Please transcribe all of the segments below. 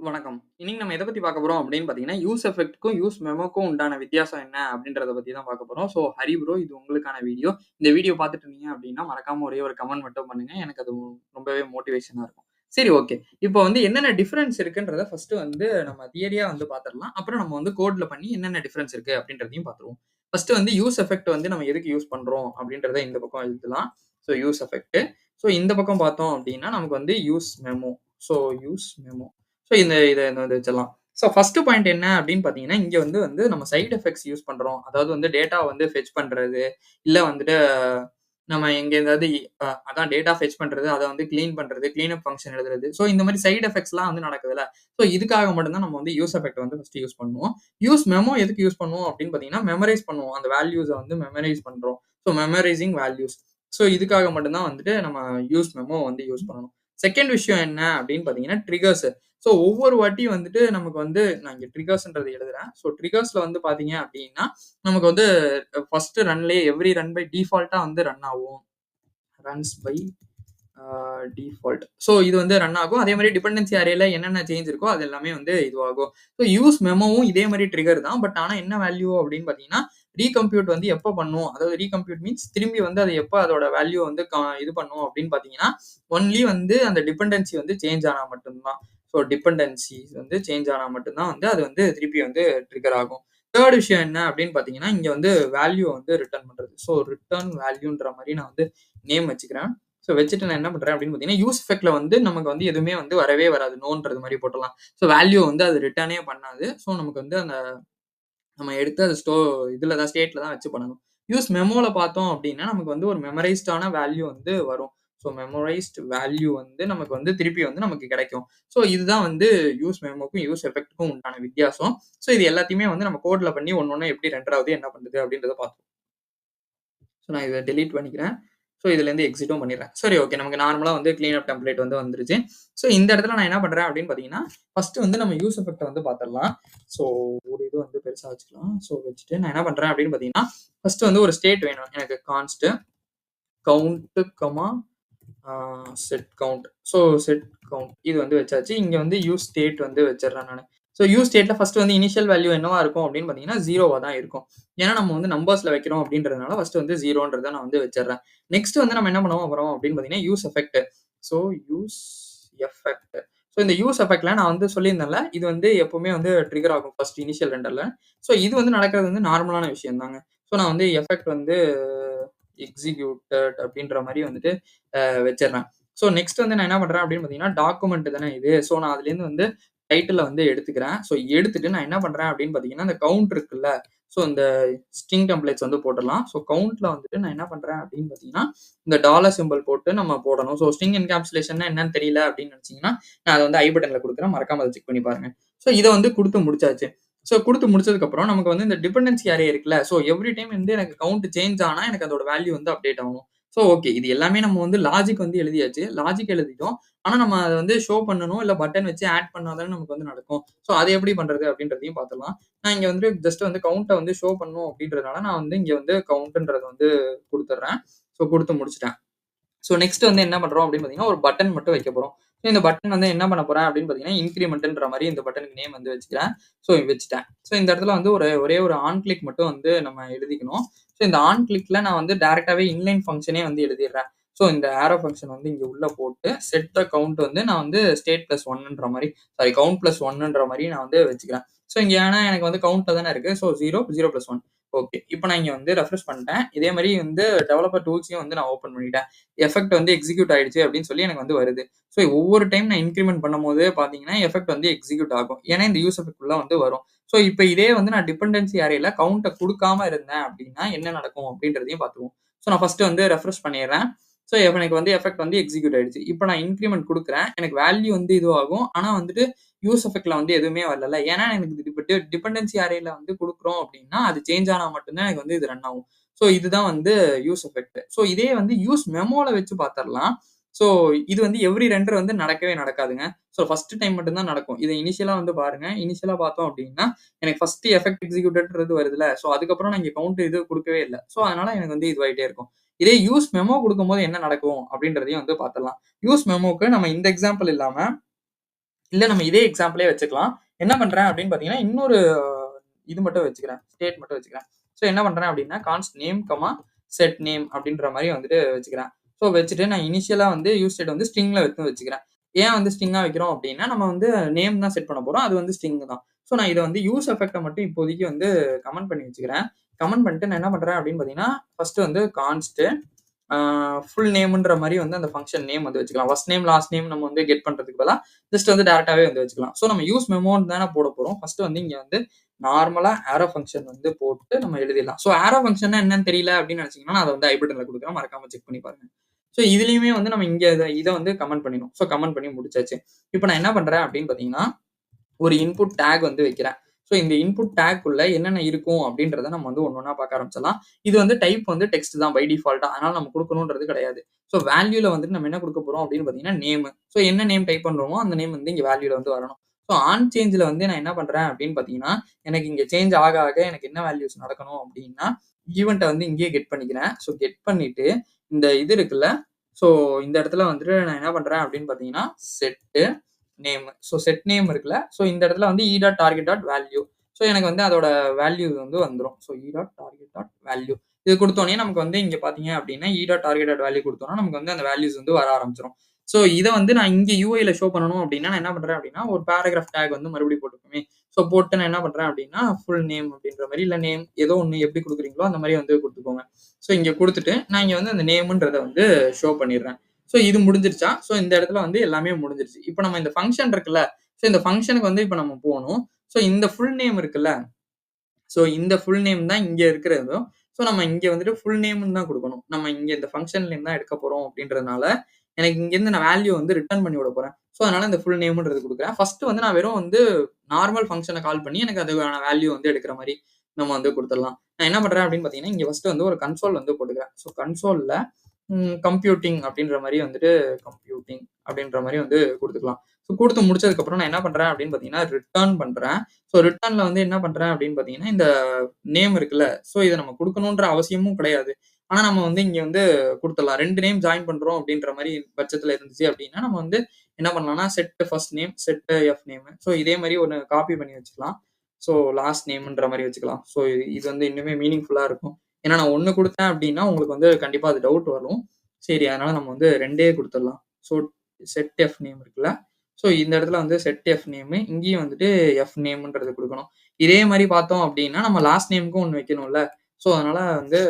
வணக்கம். இன்னைக்கு நம்ம எத பத்தி பார்க்க போறோம் அப்படின்னு பார்த்தீங்கன்னா, யூஸ் எஃபெக்ட்க்கும், யூஸ் மெமோக்கும் உண்டான வித்தியாசம் என்ன அப்படின்றத பத்தி தான் பார்க்க போறோம். ஸோ ஹரி ப்ரோ இது உங்களுக்கான வீடியோ. இந்த வீடியோ பார்த்துட்டு இருந்தீங்க அப்படின்னா, மறக்காம ஒரே ஒரு கமெண்ட் மட்டும் பண்ணுங்க. எனக்கு அது ரொம்பவே மோட்டிவேஷனா இருக்கும். சரி ஓகே. இப்போ வந்து என்னென்ன டிஃபரன்ஸ் இருக்குன்றத ஃபர்ஸ்ட்டு வந்து நம்ம தியரியா வந்து பார்த்துரலாம். அப்புறம் நம்ம வந்து கோட்ல பண்ணி என்னென்ன டிஃபரன்ஸ் இருக்கு அப்படின்றதையும் பார்த்துருவோம். ஃபர்ஸ்ட்டு வந்து யூஸ் எஃபெக்ட் வந்து நம்ம எதுக்கு யூஸ் பண்றோம் அப்படின்றத இந்த பக்கம் எழுதலாம். So use effect. ஸோ இந்த பக்கம் பார்த்தோம் அப்படின்னா, நமக்கு வந்து use memo. So use memo. So இத வந்து வச்சிடலாம். ஸோ ஃபர்ஸ்ட் பாயிண்ட் என்ன அப்படின்னு பார்த்தீங்கன்னா, இங்க வந்து நம்ம சைட் எஃபெக்ட்ஸ் யூஸ் பண்றோம். அதாவது வந்து டேட்டா வந்து ஃபெட்ச் பண்றது, இல்ல வந்துட்டு நம்ம எங்கேயாவது அதான் டேட்டா ஃபெட்ச் பண்றது, அத வந்து கிளீன் பண்றது, கிளீனப் ஃபங்ஷன் எழுதுறது. ஸோ இந்த மாரி சைட் எஃபெக்ட்ஸ்லாம் வந்து நடக்குதுல்ல. ஸோ இதுக்காக மட்டும் தான் நம்ம வந்து யூஸ் எஃபெக்ட் வந்து ஃபர்ஸ்ட் யூஸ் பண்ணுவோம். யூஸ் மெமோ எதுக்கு யூஸ் பண்ணுவோம் அப்படின்னு பார்த்தீங்கன்னா, மெமரைஸ் பண்ணுவோம். அந்த வேல்யூஸ வந்து மெமரைஸ் பண்றோம். So memorising values. ஸோ இதுக்காக மட்டும் தான் வந்துட்டு நம்ம யூஸ் மெமோ வந்து யூஸ் பண்ணணும். செகண்ட் விஷயம் என்ன அப்படின்னு பார்த்தீங்கன்னா, ட்ரிகர்ஸ். ஸோ ஒவ்வொரு வாட்டியும் வந்துட்டு நமக்கு வந்து நான் இங்க ட்ரிகர்ஸ்ன்றது எழுதுறேன். ஸோ ட்ரிகர்ஸ்ல வந்து பார்த்தீங்க அப்படின்னா, நமக்கு வந்து ஃபர்ஸ்ட் ரன்லயே எவ்ரி ரன் பை டிஃபால்ட்டா வந்து ரன் ஆகும். Runs by default. ஸோ இது வந்து ரன் ஆகும். அதே மாரி டிபெண்டன்சி அரேல என்னென்ன சேஞ்ச் இருக்கோ அது எல்லாமே வந்து இதுவாகும். ஸோ யூஸ் மெமோவும் இதே மாரி ட்ரிகர் தான். பட் ஆனா என்ன வேல்யூ அப்படின்னு பார்த்தீங்கன்னா, ரீகம்ப்யூட் வந்து எப்ப பண்ணும்? அதாவது ரீகம்ப்யூட் மீன்ஸ் திரும்பி வந்து அது எப்ப அதோட வேல்யூ வந்து இது பண்ணும் அப்படின்னு பார்த்தீங்கன்னா, ஒன்லி வந்து அந்த டிபெண்டன்சி வந்து சேஞ்ச் ஆனா மட்டும் தான். ஸோ டிபெண்டன்சிஸ் வந்து சேஞ்ச் ஆனா மட்டும் தான் வந்து அது வந்து திருப்பி வந்து ட்ரிகர் ஆகும். 3 விஷயம் என்ன அப்படின்னு பார்த்தீங்கன்னா, இங்க வந்து வேல்யூ வந்து ரிட்டர்ன் பண்றது. ஸோ ரிட்டர்ன் வேல்யூன்ற மாரி நான் வந்து நேம் வச்சுக்கிறேன். ஸோ வச்சுட்டு நான் என்ன பண்றேன் அப்படின்னு பார்த்தீங்கன்னா, யூஸ் எஃபெக்ட்ல வந்து நமக்கு வந்து எதுவுமே வந்து வரவே வராது. நோன்றது மாரி போட்டுறலாம். ஸோ வேல்யூ வந்து அது ரிட்டர்னே பண்ணாது. ஸோ நமக்கு வந்து அந்த நம்ம எடுத்து அது இதுல தான் ஸ்டேட்ல தான் வச்சு பண்ணணும். யூஸ் மெமோல பார்த்தோம் அப்படின்னா, நமக்கு வந்து ஒரு மெமரைஸ்டான வேல்யூ வந்து வரும். ஸோ மெமரைஸ்ட் வேல்யூ வந்து நமக்கு வந்து திருப்பி வந்து நமக்கு கிடைக்கும். ஸோ இதுதான் வந்து யூஸ் மெமோக்கும், யூஸ் எஃபெக்ட்க்கும் உண்டான வித்தியாசம். ஸோ இது எல்லாத்தையுமே வந்து நம்ம கோட்ல பண்ணி ஒண்ணொண்ணா எப்படி ரெண்டர் ஆகுது, என்ன பண்ணுது அப்படின்றத பார்த்தோம். ஸோ நான் இத டெலீட் பண்ணிக்கிறேன். ஸோ இதுலேருந்து எக்ஸிட்டும் பண்ணிடுறேன். சரி ஓகே. நமக்கு நார்மலா வந்து கிளீன் அப் டெம்ப்ளேட் வந்து வந்துருச்சு. ஸோ இந்த இடத்துல நான் என்ன பண்றேன் அப்படின்னு பார்த்தீங்கன்னா, ஃபர்ஸ்ட் வந்து நம்ம யூஸ் எஃபெக்ட்ட வந்து பார்த்துடலாம். ஸோ ஒரு இது வந்து பெருசா வச்சுக்கலாம். ஸோ வச்சுட்டு நான் என்ன பண்றேன் அப்படின்னு பார்த்தீங்கன்னா, ஃபர்ஸ்ட் வந்து ஒரு ஸ்டேட் வேணும். எனக்கு கான்ஸ்ட் கவுண்ட் ஆ set count. So set count இது வந்து வச்சாச்சு. இங்க வந்து யூஸ் ஸ்டேட் வந்து வச்சுடுறேன் நானு. ஸோ யூஸ் ஸ்டேட்ல ஃபர்ஸ்ட் வந்து இனிஷியல் வேல்யூ என்னவா இருக்கும் அப்படின்னு பார்த்தீங்கன்னா, 0வா தான் இருக்கும். ஏன்னா நம்ம வந்து நம்பர்ஸ்ல வைக்கிறோம் அப்படின்றதுனால ஃபர்ஸ்ட் வந்து 0ன்றத நான் வந்து வச்சுடுறேன். நெக்ஸ்ட் வந்து நம்ம என்ன பண்ணுவோம் அப்புறம் அப்படின்னு பார்த்தீங்கன்னா, use effect. So use effect. So இந்த யூஸ் எஃபெக்ட்ல நான் வந்து சொல்லியிருந்தேன்ல, இது வந்து எப்பவுமே வந்து ட்ரிகர் ஆகும் ஃபர்ஸ்ட் இனிஷியல் ரெண்டர்ல. ஸோ இது வந்து நடக்கிறது வந்து நார்மலான விஷயம் தாங்க. ஸோ நான் வந்து எஃபெக்ட் வந்து எக்ஸிக்யூட்டட் அப்படின்ற மாரி வந்துட்டு வச்சிடுறேன். ஸோ நெக்ஸ்ட் வந்து நான் என்ன பண்றேன் அப்படின்னு பார்த்தீங்கன்னா, டாக்குமெண்ட் தானே இது. ஸோ நான் அதுலேருந்து வந்து டைட்டில வந்து எடுத்துக்கிறேன். ஸோ எடுத்துட்டு நான் என்ன பண்றேன் அப்படின்னு பார்த்தீங்கன்னா, அந்த கவுண்ட் இருக்குல்ல. ஸோ இந்த ஸ்ட்ரிங் டெம்ப்ளேட்ஸ் வந்து போட்டுறலாம். ஸோ கவுண்ட்ல வந்துட்டு நான் என்ன பண்றேன் அப்படின்னு பார்த்தீங்கன்னா, இந்த டாலர் சிம்பல் போட்டு நம்ம போடணும். ஸோ ஸ்ட்ரிங் என்கேப்சுலேஷன்னா என்னன்னு தெரியல அப்படின்னு நினைச்சீங்கன்னா, நான் அத வந்து ஐ பட்டன்ல குடுக்குறேன். மறக்காம அத செக் பண்ணி பாருங்க. ஸோ இத வந்து குடுத்து முடிச்சாச்சு. ஸோ குடுத்து முடிச்சதுக்கப்புறம் நமக்கு வந்து இந்த டிபெண்டன்சி அரே இருக்குல்ல. ஸோ எவ்ரி டைம் வந்து எனக்கு கவுண்ட் சேஞ்ச் ஆனா எனக்கு அதோட வேல்யூ வந்து அப்டேட் ஆகணும். So okay. இது எல்லாமே நம்ம வந்து லாஜிக் வந்து எழுதியாச்சு. லாஜிக் எழுதிட்டோம். ஆனா நம்ம அத வந்து ஷோ பண்ணணும். இல்ல பட்டன் வச்சு ஆட் பண்ணா தானே நமக்கு வந்து நடக்கும். ஸோ அத எப்படி பண்றது அப்படின்றதையும் பார்த்துடலாம். நான் இங்க வந்து ஜஸ்ட் வந்து கவுண்ட்ட வந்து ஷோ பண்ணணும் அப்படின்றதுனால நான் வந்து இங்க வந்து கவுண்ட்ன்றத வந்து குடுத்துடுறேன். ஸோ குடுத்து முடிச்சுட்டேன். ஸோ நெக்ஸ்ட் வந்து என்ன பண்றோம் அப்படின்னு பார்த்தீங்கன்னா, ஒரு பட்டன் மட்டும் வைக்க போறோம். ஸோ இந்த பட்டன் வந்து என்ன பண்ண போறேன் அப்படின்னு பார்த்தீங்கன்னா, இன்கிரிமெண்ட்ன்ற மாரி இந்த பட்டனுக்கு நேம் வந்து வச்சுக்கிறேன். ஸோ வச்சுட்டேன். ஸோ இந்த இடத்துல வந்து ஒரே ஒரு ஆன் கிளிக் மட்டும் வந்து நம்ம எழுதிக்கணும். ஸோ இந்த ஆன் கிளிக்ல நான் வந்து டைரக்ட்டாவே இன்லைன் ஃபங்ஷனே வந்து எழுதிடுறேன். ஸோ இந்த ஆரோ ஃபங்ஷன் வந்து இங்க உள்ள போட்டு செட் த கவுண்ட் வந்து நான் வந்து ஸ்டேட் பிளஸ் 1ன்ற மாரி கவுண்ட் பிளஸ் 1ன்ற மாரி நான் வந்து வச்சுக்கிறேன். ஸோ இங்க ஏன்னா எனக்கு வந்து கவுண்ட்ல தானே இருக்கு. So 0, 0 plus 1. ஓகே. இப்ப நான் இங்க வந்து ரெஃப்ரெஷ் பண்ணிட்டேன். இதே மாரி வந்து டெவலப்பர் டூல்ஸையும் வந்து நான் ஓப்பன் பண்ணிட்டேன். எஃபெக்ட் வந்து எக்ஸிக்யூட் ஆயிடுச்சு அப்படின்னு சொல்லி எனக்கு வந்து வருது. ஸோ ஒவ்வொரு டைம் நான் இன்கிரிமெண்ட் பண்ணும்போது பார்த்தீங்கன்னா, எஃபெக்ட் வந்து எக்ஸிக்யூட் ஆகும். ஏன்னா இந்த யூஸ் எஃபெக்ட் உள்ள வந்து வரும். ஸோ இப்ப இதே வந்து நான் டிபெண்டன்சி அரேல கவுண்ட்ட குடுக்காம இருந்தேன் அப்படின்னா, என்ன நடக்கும் அப்படின்றதையும் பார்த்துருவோம். ஸோ நான் ஃபர்ஸ்ட் வந்து ரெஃப்ரெஷ் பண்ணிடுறேன். ஸோ எனக்கு வந்து எஃபெக்ட் வந்து எக்ஸிக்யூட் ஆயிடுச்சு. இப்ப நான் இன்கிரிமெண்ட் குடுக்குறேன். எனக்கு வேல்யூ வந்து இதுவாகும். ஆனா வந்துட்டு யூஸ் எஃபெக்ட்ல வந்து எதுவுமே வரல. ஏன்னா எனக்கு இப்ப டிபெண்டன்சி அரேல வந்து குடுக்குறோம் அப்படின்னா, அது சேஞ்ச் ஆனா மட்டும் தான் எனக்கு வந்து இது ரன் ஆகும். ஸோ இதுதான் வந்து யூஸ் எஃபெக்ட். ஸோ இதே வந்து யூஸ் மெமோல வச்சு பார்த்துரலாம். ஸோ இது வந்து எவ்ரி ரெண்டர் வந்து நடக்கவே நடக்காதுங்க. ஸோ ஃபர்ஸ்ட் டைம் மட்டும் தான் நடக்கும். இத இனிஷியலா வந்து பாருங்க. இனிஷியலா பார்த்தோம் அப்படின்னா, எனக்கு ஃபர்ஸ்ட் எஃபெக்ட் எக்ஸிக்யூட்டட்ன்றது வருதுல்ல. ஸோ அதுக்கப்புறம் நான் இங்க கவுண்ட் இது குடுக்கவே இல்ல. ஸோ அதனால எனக்கு வந்து இதுவாயிட்டே இருக்கும். இதே யூஸ் மெமோ குடுக்கும்போது என்ன நடக்கும் அப்படின்றதையும் வந்து பார்த்துடலாம். யூஸ் மெமோக்கு நம்ம இந்த எக்ஸாம்பிள் இல்லாம இல்ல நம்ம இதே எக்ஸாம்பிளே வச்சுக்கலாம். என்ன பண்றேன் அப்படின்னு பார்த்தீங்கன்னா, இன்னொரு இது மட்டும் வச்சுக்கிறேன். ஸ்டேட் மட்டும் வச்சுக்கிறேன். ஸோ என்ன பண்றேன் அப்படின்னா, கான்ஸ்ட் நேம், செட் நேம் அப்படின்ற மாரி வந்துட்டு வச்சுக்கிறேன். ஸோ வச்சுட்டு நான் இனிஷியலா வந்து யூஸ் ஸ்டேட் வந்து ஸ்ட்ரிங்ல எடுத்து வச்சுக்கிறேன். ஏன் வந்து ஸ்ட்ரிங்கா வைக்கிறோம் அப்படின்னா, நம்ம வந்து நேம் தான் செட் பண்ண போறோம். அது வந்து ஸ்ட்ரிங் தான். ஸோ நான் இத வந்து யூஸ் எஃபெக்ட்ட மட்டும் இப்போதைக்கு வந்து கமெண்ட் பண்ணி வச்சுக்கிறேன். கமெண்ட் பண்ணிட்டு நான் என்ன பண்றேன் அப்படின்னு பார்த்தீங்கன்னா, ஃபர்ஸ்ட் வந்து கான்ஸ்ட் ஃபுல் நேம்ன்ற மாரி வந்து அந்த ஃபங்ஷன் நேம் வந்து வச்சுக்கலாம். ஃபர்ஸ்ட் நேம், லாஸ்ட் நேம் நம்ம வந்து கெட் பண்றதுக்கு பதிலா ஜஸ்ட் வந்து டைரக்ட்டாவே வந்து வச்சுக்கலாம். ஸோ நம்ம யூஸ் மெமோன்னு தானே போட போறோம். ஃபர்ஸ்ட் வந்து இங்க வந்து நார்மலா ஆரோ ஃபங்ஷன் வந்து போட்டு நம்ம எழுதிடலாம். ஸோ ஆரோ ஃபங்ஷன்னா என்னன்னு தெரியல அப்படின்னு நினைச்சீங்கன்னா, நான் அத வந்து ஐ பட்டன்ல குடுக்குறேன். மறக்காம செக் பண்ணி பாருங்க. ஸோ இதுலயுமே வந்து நம்ம இங்க இத வந்து கமெண்ட் பண்ணிடணும். ஸோ கமெண்ட் பண்ணி முடிச்சாச்சு. இப்ப நான் என்ன பண்றேன் அப்படின்னு பார்த்தீங்கன்னா, ஒரு இன்புட் டேக் வந்து வைக்கிறேன். ஸோ இந்த இன்புட் டேக்குள்ள என்னென்ன இருக்கும் அப்படின்றத நம்ம வந்து ஒண்ணா பார்க்க ஆரம்பிச்சிடலாம். இது வந்து டைப் வந்து டெக்ஸ்ட் தான் பை டிஃபால்ட்டா. அதனால நம்ம குடுக்கணும்ன்றது கிடையாது. ஸோ வேல்யூல வந்துட்டு நம்ம என்ன குடுக்க போறோம் அப்படின்னு பார்த்தீங்கன்னா, நேம். ஸோ என்ன நேம் டைப் பண்றோமோ அந்த நேம் வந்து இங்க வேல்யூல வந்து வரணும். ஸோ ஆன் சேஞ்ச்ல வந்து நான் என்ன பண்றேன் அப்படின்னு பார்த்தீங்கன்னா, எனக்கு இங்க சேஞ்ச் ஆக ஆக எனக்கு என்ன வேல்யூஸ் நடக்கணும் அப்படின்னா, ஈவென்ட்ட வந்து இங்கேயே கெட் பண்ணிக்கிறேன். ஸோ கெட் பண்ணிட்டு இந்த இது இருக்குல்ல, ஸோ இந்த இடத்துல வந்துட்டு நான் என்ன பண்றேன் அப்படின்னு பார்த்தீங்கன்னா, set name. So set name இருக்குல்ல. ஸோ இந்த இடத்துல வந்து e.target.value. ஸோ எனக்கு வந்து அதோட வேல்யூ வந்து வந்துரும். So e.target.value. இது குடுத்தோனே நமக்கு வந்து இங்க பார்த்தீங்க அப்படின்னா, e.target.value குடுத்தோம்னா, நமக்கு வந்து அந்த வேல்யூஸ் வந்து வர ஆரம்பிச்சுரும். ஸோ இத வந்து நான் இங்க யூஐல ஷோ பண்ணணும் அப்படின்னா, நான் என்ன பண்றேன் அப்படின்னா, ஒரு பேராகிராஃப் டேக் வந்து மறுபடியும் போட்டுப்போமே. ஸோ போட்டு நான் என்ன பண்றேன் அப்படின்னா, ஃபுல் நேம் அப்படின்ற மாரி, இல்ல நேம் ஏதோ ஒண்ணு எப்படி குடுக்குறீங்களோ அந்த மாரி வந்து குடுத்துக்கோங்க. ஸோ இங்க குடுத்துட்டு, நான் இங்க வந்து அந்த நேம்ன்றத வந்து ஷோ பண்ணிடுறேன். ஸோ இது முடிஞ்சிருச்சா? ஸோ இந்த இடத்துல வந்து எல்லாமே முடிஞ்சிருச்சு. இப்ப நம்ம இந்த ஃபங்ஷன் இருக்குல்ல, ஸோ இந்த ஃபங்ஷனுக்கு வந்து இப்ப நம்ம போணும். ஸோ இந்த ஃபுல் நேம் இருக்குல்ல, ஸோ இந்த ஃபுல் நேம் தான் இங்க இருக்கிறதும். ஸோ நம்ம இங்க வந்துட்டு ஃபுல் நேம்ன்னு தான் குடுக்கணும். நம்ம இங்க இந்த ஃபங்ஷன் நேம் தான் எடுக்க போறோம் அப்படின்றதுனால, எனக்கு இங்கேருந்து நான் வேல்யூ வந்து ரிட்டர்ன் பண்ணி விட போறேன். ஸோ அதனால இந்த ஃபுல் நேம்ன்றது குடுக்குறேன். ஃபர்ஸ்ட் வந்து நான் வெறும் வந்து நார்மல் ஃபங்ஷன கால் பண்ணி எனக்கு அதுக்கான வேல்யூ வந்து எடுக்கிற மாரி நம்ம வந்து குடுத்துடலாம். நான் என்ன பண்றேன் அப்படின்னு பார்த்தீங்கன்னா, இங்க ஃபர்ஸ்ட் வந்து ஒரு கன்சோல் வந்து போட்டுக்கிறேன். ஸோ கன்சோல்ல கம்ப்யூட்டிங் அப்படின்ற மாரி வந்துட்டு கம்ப்யூட்டிங் அப்படின்ற மாரி வந்து குடுத்துக்கலாம். ஸோ குடுத்து முடிச்சதுக்கப்புறம் நான் என்ன பண்றேன் அப்படின்னு பார்த்தீங்கன்னா, ரிட்டர்ன் பண்றேன். ஸோ ரிட்டர்ன்ல வந்து என்ன பண்றேன் அப்படின்னு பார்த்தீங்கன்னா, இந்த நேம் இருக்குல்ல, ஸோ இத நம்ம குடுக்கணுன்ற அவசியமும் கிடையாது. ஆனா நம்ம வந்து இங்க வந்து குடுத்துடலாம். 2 நேம் ஜாயின் பண்றோம் அப்படின்ற மாரி பட்சத்துல இருந்துச்சு அப்படின்னா, நம்ம வந்து என்ன பண்ணலாம்னா, set first name, set F name. So இதே மாரி ஒண்ணு காப்பி பண்ணி வச்சுக்கலாம். ஸோ லாஸ்ட் நேம்ன்ற மாரி வச்சுக்கலாம். ஸோ இது வந்து இன்னுமே மீனிங்ஃபுல்லா இருக்கும். ஏன்னா நான் 1 குடுத்தேன் அப்படின்னா, உங்களுக்கு வந்து கண்டிப்பா அது டவுட் வரும். சரி அதனால நம்ம வந்து 2 குடுத்துடலாம். ஸோ செட் எஃப் நேம் இருக்குல்ல. ஸோ இந்த இடத்துல வந்து செட் எஃப் நேமு, இங்கேயும் வந்துட்டு எஃப் நேம்ன்றது குடுக்கணும். இதே மாரி பார்த்தோம் அப்படின்னா, நம்ம லாஸ்ட் நேம்க்கும் ஒண்ணு வைக்கணும்ல. ஸோ அதனால வந்து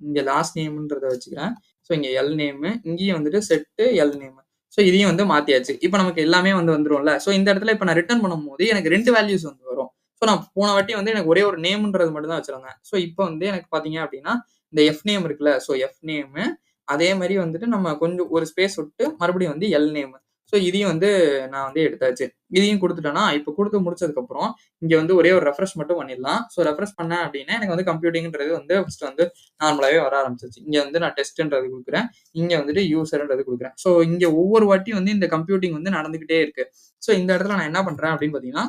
இங்க லாஸ்ட் நேம்ன்றத வச்சுக்கிறேன். ஸோ இங்க எல் நேமு, இங்கேயும் வந்துட்டு செட்டு எல் நேமு. ஸோ இதையும் வந்து மாத்தியாச்சு. இப்ப நமக்கு எல்லாமே வந்து வந்துரும்ல. ஸோ இந்த இடத்துல இப்ப நான் ரிட்டர்ன் பண்ணும்போது எனக்கு 2 வேல்யூஸ் வந்து வரும். ஸோ நான் போன வாட்டி வந்து எனக்கு ஒரே ஒரு நேம்ன்றது மட்டும் தான் வச்சிருந்தேன். ஸோ இப்ப வந்து எனக்கு பார்த்தீங்க அப்படின்னா, இந்த எஃப் நேம் இருக்குல்ல. ஸோ எஃப் நேமு, அதே மாரி வந்துட்டு நம்ம கொஞ்சம் ஒரு ஸ்பேஸ் விட்டு மறுபடியும் வந்து எல் நேமு. ஸோ இதையும் வந்து நான் வந்து எடுத்தாச்சு. இதையும் குடுத்துட்டேன்னா, இப்ப குடுத்து முடிச்சதுக்கப்புறம், இங்க வந்து ஒரே ஒரு ரெஃப்ரெஷ் மட்டும் பண்ணிடலாம். ஸோ ரெஃப்ரெஷ் பண்ணேன் அப்படின்னா, எனக்கு வந்து கம்ப்யூட்டிங்ன்றது வந்து ஃபர்ஸ்ட் வந்து நார்மலாவே வர ஆரம்பிச்சுருச்சு. இங்க வந்து நான் டெஸ்ட்ன்றது குடுக்குறேன். இங்க வந்துட்டு யூசர்ன்றது குடுக்குறேன். ஸோ இங்க ஒவ்வொரு வாட்டியும் வந்து இந்த கம்ப்யூட்டிங் வந்து நடந்துகிட்டே இருக்கு. ஸோ இந்த இடத்துல நான் என்ன பண்றேன் அப்படின்னு பார்த்தீங்கன்னா,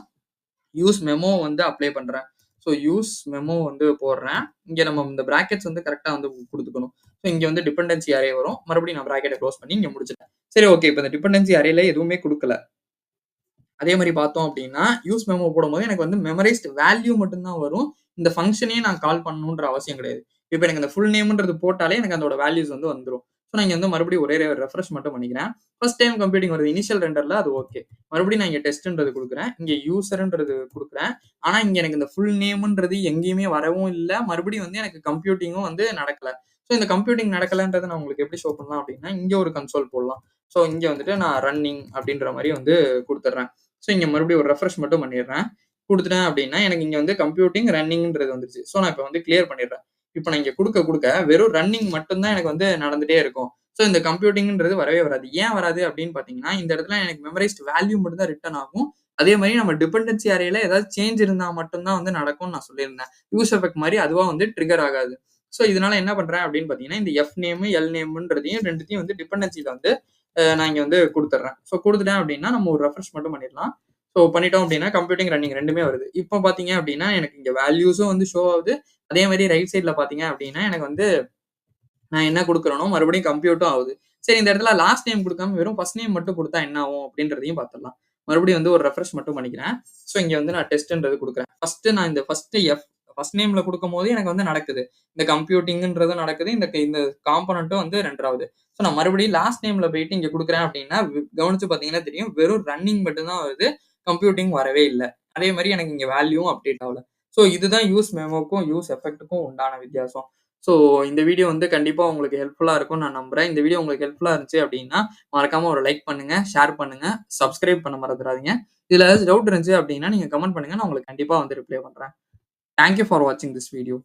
யூஸ் மெமோ வந்து அப்ளை பண்றேன். ஸோ யூஸ் மெமோ வந்து போடுறேன். இங்க நம்ம இந்த பிராக்கெட்ஸ் வந்து கரெக்ட்டா வந்து குடுத்துக்கணும். ஸோ இங்க வந்து டிபெண்டன்சி அரே வரும். மறுபடியும் நான் பிராக்கெட்ட குளோஸ் பண்ணி இங்க முடிச்சுட்டேன். சரி ஓகே. இப்ப இந்த டிபெண்டன்சி அரேல எதுவுமே குடுக்கல. அதே மாரி பார்த்தோம் அப்டின்னா, யூஸ் மெமோ போடும்போது எனக்கு வந்து மெமரைஸ்ட் வேல்யூ மட்டும் தான் வரும். இந்த ஃபங்ஷனயே நான் கால் பண்ணணுன்ற அவசியம் கிடையாது. இப்ப எனக்கு இந்த ஃபுல் நேம்ன்றது போட்டாலே எனக்கு அதோட வேல்யூஸ் வந்து வந்துரும். ஸோ நான் இங்க வந்து மறுபடியும் ஒரே ஒரு ரெஃப்ரெஷ் மட்டும் பண்ணிக்கிறேன். ஃபர்ஸ்ட் டைம் கம்ப்யூட்டிங் வருது. இனிஷியல் ரெண்டர்ல அது ஓகே. மறுபடியும் நான் இங்க டெஸ்ட்ன்றது குடுக்குறேன். இங்க யூசர்ன்றது குடுக்குறேன். ஆனா இங்க எனக்கு இந்த ஃபுல் நேம்ன்றது எங்கேயுமே வரவும் இல்ல. மறுபடியும் வந்து எனக்கு கம்ப்யூட்டிங்கும் வந்து நடக்கல. ஸோ இந்த கம்ப்யூட்டிங் நடக்கலன்றத நான் உங்களுக்கு எப்படி ஷோ பண்ணலாம் அப்டின்னா, இங்க ஒரு கன்சோல் போடலாம். ஸோ இங்க வந்துட்டு நான் ரன்னிங் அப்டின்ற மாரி வந்து குடுத்துடுறேன். ஸோ இங்க மறுபடியும் ஒரு ரெஃப்ரெஷ் மட்டும் பண்ணிடுறேன். குடுத்துட்டேன் அப்படின்னா, எனக்கு இங்க வந்து கம்ப்யூட்டிங் ரன்னிங்ன்றது வந்துருச்சு. ஸோ நான் இப்ப வந்து கிளியர் பண்ணிடுறேன். இப்ப நான் இங்க குடுக்க வெறும் ரன்னிங் மட்டும் தான் எனக்கு வந்து நடந்துட்டே இருக்கும். ஸோ இந்த கம்ப்யூட்டிங்ன்றது வரவே வராது. ஏன் வராது அப்படின்னு பார்த்தீங்கன்னா, இந்த இடத்துல எனக்கு மெமரைஸ்ட் வேல்யூ மட்டும் தான் ரிட்டர்ன் ஆகும். அதே மாரி நம்ம டிபெண்டன்சி அரேல ஏதாவது சேஞ்ச் இருந்தா மட்டும் தான் வந்து நடக்கும்னு நான் சொல்லியிருந்தேன். யூஸ் எஃபெக்ட் மாரி அதுவா வந்து ட்ரிக்கர் ஆகாது. ஸோ இதனால என்ன பண்றேன் அப்படின்னு பார்த்தீங்கன்னா, இந்த எஃப் நேம், எல் நேம்ன்றதையும் 2த்தையும் வந்து டிபெண்டன்சில வந்து நான் இங்க வந்து குடுத்துடுறேன். ஸோ குடுத்துட்டேன் அப்படின்னா, நம்ம ஒரு ரெஃப்ரெஷ் மட்டும் பண்ணிடலாம். ஸோ பண்ணிட்டோம் அப்படின்னா, கம்ப்யூட்டிங், ரன்னிங் 2மே வருது. இப்போ பார்த்தீங்க அப்படின்னா, எனக்கு இங்க வேல்யூஸும் வந்து ஷோ ஆகுது. அதே மாரி ரைட் சைட்ல பார்த்தீங்க அப்படின்னா, எனக்கு வந்து நான் என்ன குடுக்குறேனோ மறுபடியும் கம்ப்யூட்டும் ஆகுது. சரி இந்த இடத்துல லாஸ்ட் நேம் குடுக்காம வெறும் ஃபர்ஸ்ட் நேம் மட்டும் குடுத்தா என்ன ஆகும் அப்படின்றதையும் பார்த்துடலாம். மறுபடியும் வந்து ஒரு ரெஃப்ரெஷ் மட்டும் பண்ணிக்கிறேன். ஸோ இங்க வந்து நான் டெஸ்ட்ன்றது குடுக்குறேன். நான் இந்த ஃபர்ஸ்ட் நேம்ல குடுக்கும்போது எனக்கு வந்து நடக்குது. இந்த கம்ப்யூட்டிங்ன்றது நடக்குது. இந்த காம்போனன்ட்டும் வந்து 2வது. ஸோ நான் மறுபடியும் லாஸ்ட் நேம்ல போயிட்டு இங்க குடுக்குறேன் அப்படின்னா, கவனிச்சு பார்த்தீங்கன்னா தெரியும். வெறும் ரன்னிங் மட்டும் தான் வருது. கம்ப்யூட்டிங் வரவே இல்ல. அதே மாரி எனக்கு இங்க வேல்யூவும் அப்டேட் ஆகல. ஸோ இதுதான் யூஸ் மெமோக்கும், யூஸ் எஃபெக்ட்டுக்கும் உண்டான வித்தியாசம். ஸோ இந்த வீடியோ வந்து கண்டிப்பா உங்களுக்கு ஹெல்ப்ஃபுல்லா இருக்கும்னு நான் நம்புறேன். இந்த வீடியோ உங்களுக்கு ஹெல்ப்ஃபுல்லா இருந்துச்சு அப்படின்னா, மறக்காம ஒரு லைக் பண்ணுங்க, ஷேர் பண்ணுங்க, சப்ஸ்கிரைப் பண்ண மறந்துறாதீங்க. இதுல ஏதாச்சும் டவுட் இருந்துச்சு அப்படின்னா, நீங்க கமெண்ட் பண்ணுங்க. நான் உங்களுக்கு கண்டிப்பா வந்து ரிப்ளை பண்றேன். தேங்க் யூ ஃபார் வாட்சிங் திஸ் வீடியோ.